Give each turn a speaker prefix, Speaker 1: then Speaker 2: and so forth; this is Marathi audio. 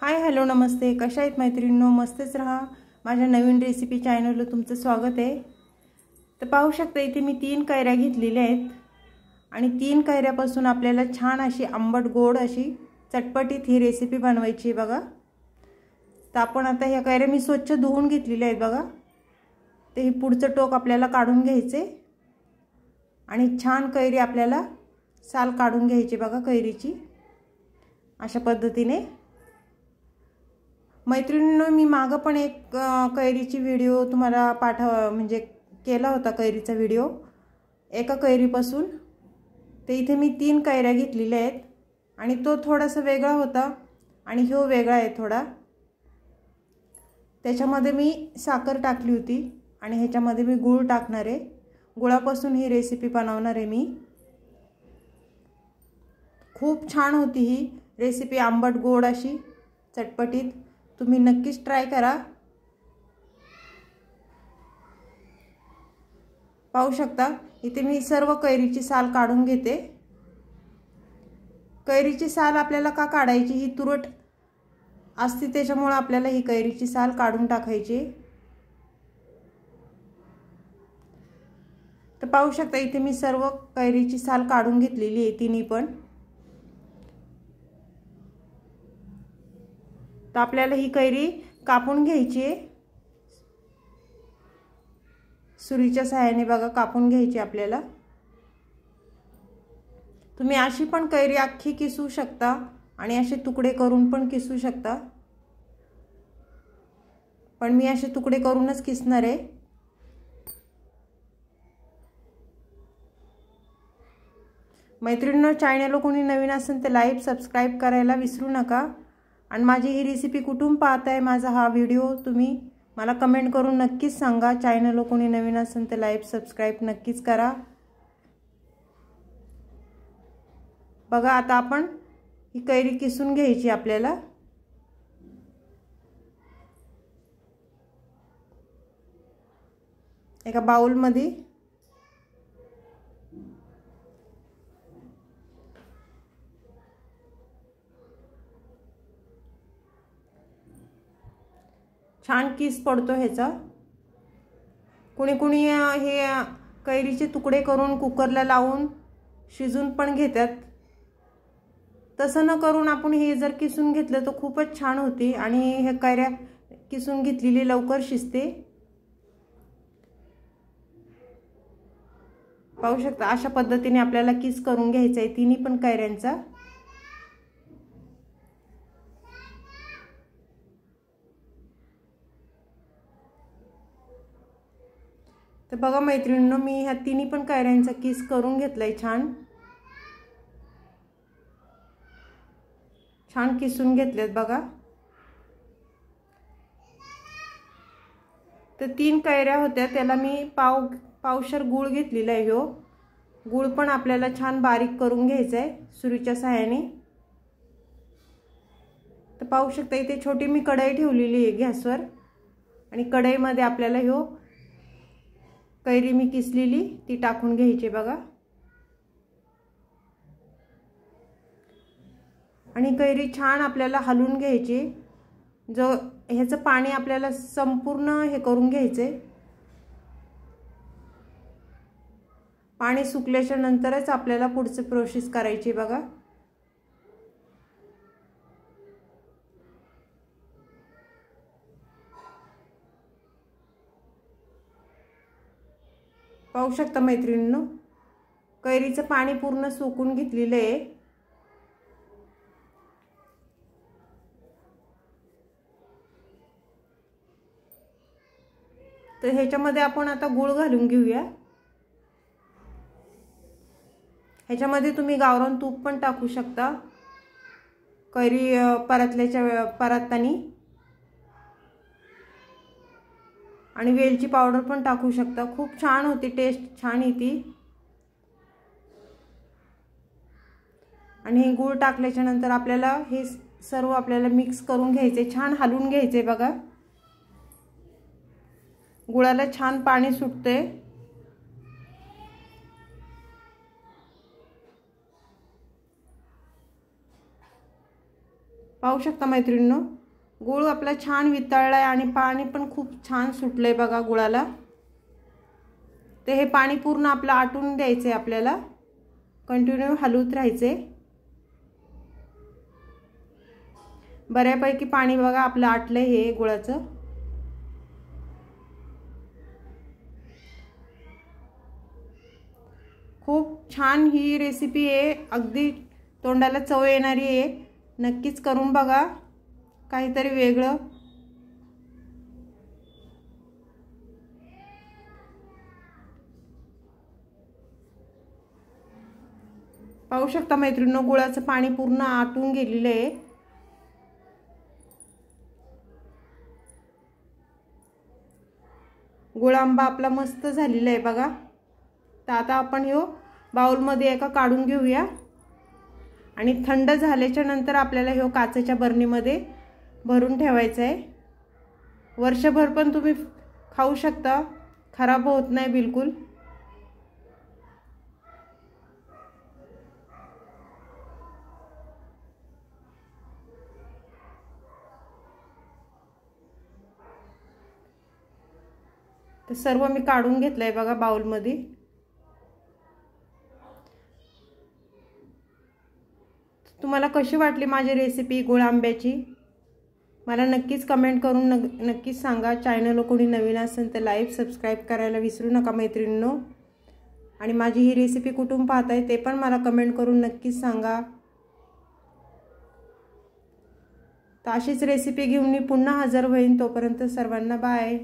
Speaker 1: हाय हॅलो नमस्ते, कशा आहेत मैत्रिणींनो? मस्तच राहा। माझ्या नवीन रेसिपी चॅनलला तुमचं स्वागत आहे। तर पाहू शकता इथे मी 3 कैऱ्या घेतलेल्या आहेत आणि 3 कैऱ्यापासून आपल्याला छान अशी आंबट गोड अशी चटपटीत ही रेसिपी बनवायची आहे बघा। तर आपण आता ह्या कैऱ्या मी स्वच्छ धुवून घेतलेल्या आहेत बघा। ते ही पुढचं टोक आपल्याला काढून घ्यायचे आणि छान कैरी आपल्याला साल काढून घ्यायची बघा कैरीची अशा पद्धतीने। मैत्रिणींनो मी मागे पण एक कैरीची व्हिडिओ तुम्हाला म्हणजे केला होता कैरीचा व्हिडिओ एका कैरीपासून। ते इथे मी 3 कैऱ्या घेतलेल्या आहेत आणि तो थोडासा वेगळा होता आणि ह्यो वेगळा आहे थोडा। त्याच्यामध्ये मी साखर टाकली होती आणि ह्याच्यामध्ये मी गूळ टाकणार आहे। गुळापासून ही रेसिपी बनवणार आहे मी। खूप छान होती ही रेसिपी, आंबट गोड अशी चटपटीत। तुम्ही नक्कीच ट्राय करा। पाहू शकता इथे मी सर्व कैरीची साल काढून घेते। कैरीची साल आपल्याला का काढायची? ही तुरट असते त्याच्यामुळे आपल्याला ही कैरीची साल काढून टाकायची। तर पाहू शकता इथे मी सर्व कैरीची साल काढून घेतलेली आहे तिन्ही पण। तर आपल्याला ही कैरी कापून घ्यायची आहे सुरीच्या सहाय्याने बघा, कापून घ्यायची आपल्याला। तुम्ही अशी पण कैरी अख्खी किसू शकता आणि असे तुकडे करून पण किसू शकता, पण मी असे तुकडे करूनच किसणार आहे। मैत्रिणींनो चॅनलला कोणी नवीन असेल तर लाईक सबस्क्राइब करायला विसरू नका आणि माझी ही रेसिपी कुठून पाहताय माझा हा व्हिडिओ तुम्ही मला कमेंट करून नक्कीच सांगा। चॅनलला कोणी नवीन असेल तर लाईक सबस्क्राइब नक्कीच करा। बघा आता आपण ही कैरी किसून घ्यायची आपल्याला। एका बाउल मध्ये छान किस पडतो ह्याचा। कुणी कुणी हे कैरीचे तुकडे करून कुकरला लावून शिजून पण घेतात। तसं न करून आपण हे जर किसून घेतलं तर खूपच छान होती आणि हे कैऱ्या किसून घेतलेली लवकर शिजते। पाहू शकता अशा पद्धतीने आपल्याला किस करून घ्यायचा आहे तिन्ही पण कैऱ्यांचा। तर बघा मैत्रिणींनो मी ह्या तिन्ही पण कैऱ्यांचा किस करून घेतलाय छान छान किसून घेतलेत बघा। तर 3 कैऱ्या होत्या त्याला मी पावशर गूळ घेतलेला आहे। ह्यो गूळ पण आपल्याला छान बारीक करून घ्यायचा आहे सुरीच्या सहाय्याने। तर पाहू शकता इथे छोटी मी कढई ठेवलेली आहे गॅसवर आणि कढईमध्ये आपल्याला ह्यो कैरी मी किसलेली ती टाकून घ्यायची बघा आणि कैरी छान आपल्याला हलवून घ्यायची। जो ह्याचं पाणी आपल्याला संपूर्ण हे करून घ्यायचंय। पाणी सुकल्याच्या नंतरच आपल्याला पुढची प्रोसेस करायची बघा। पाहू शकता मैत्रिणींनो कैरीचं पाणी पूर्ण सुकून घेतलेलं आहे। तर ह्याच्यामध्ये आपण आता गूळ घालून घेऊया। ह्याच्यामध्ये तुम्ही गावरान तूप पण टाकू शकता कैरी परततानी आणि वेलची पावडर पण टाकू शकता। खूप छान होती, टेस्ट छान येते। आणि हे गूळ टाकल्याच्या नंतर आपल्याला हे सर्व आपल्याला मिक्स करून घ्यायचे, छान हलवून घ्यायचे बघा। गुळाला छान पाणी सुटते। पाहू शकता मैत्रिणींनो, गूळ आपला छान वितळलाय आणि पाणी पण खूप छान सुटलंय बघा गुळाला। ते हे पाणी पूर्ण आपलं आटून द्यायचंय, आपल्याला कंटिन्यू हलवत राहायचंय। बऱ्यापैकी पाणी बघा आपलं आटलंय हे गुळाचं। खूप छान ही रेसिपी आहे, अगदी तोंडाला चव येणारी आहे। नक्कीच करून बघा, काहीतरी वेगळं। पाहू शकता मैत्रिणींनो, गुळाचं पाणी पूर्ण आटून गेलेलं आहे। गुळ आंबा आपला मस्त झालेला आहे बघा। तर आता आपण ह्यो बाउलमध्ये एका काढून घेऊया आणि थंड झाल्याच्या नंतर आपल्याला ह्यो काचेच्या बरणीमध्ये भरून ठेवायचा आहे। वर्षभर पण तुम्ही खाऊ शकता, खराब होत नाही बिलकुल। तर सर्व मी काढून घेतलंय बघा बाउलमध्ये। तुम्हाला कशी वाटली माझी रेसिपी गुळ आंब्याची, मला नक्कीच कमेंट करून नक्कीच सांगा। चॅनलला कोणी नवीन असेल तर लाईक सबस्क्राईब करायला विसरू नका मैत्रिणींनो। आणि माझी ही रेसिपी कुठून पाहताय ते पण मला कमेंट करून नक्कीच सांगा। तर अशीच रेसिपी घेऊन मी पुन्हा हजर होईन, तोपर्यंत सर्वांना बाय।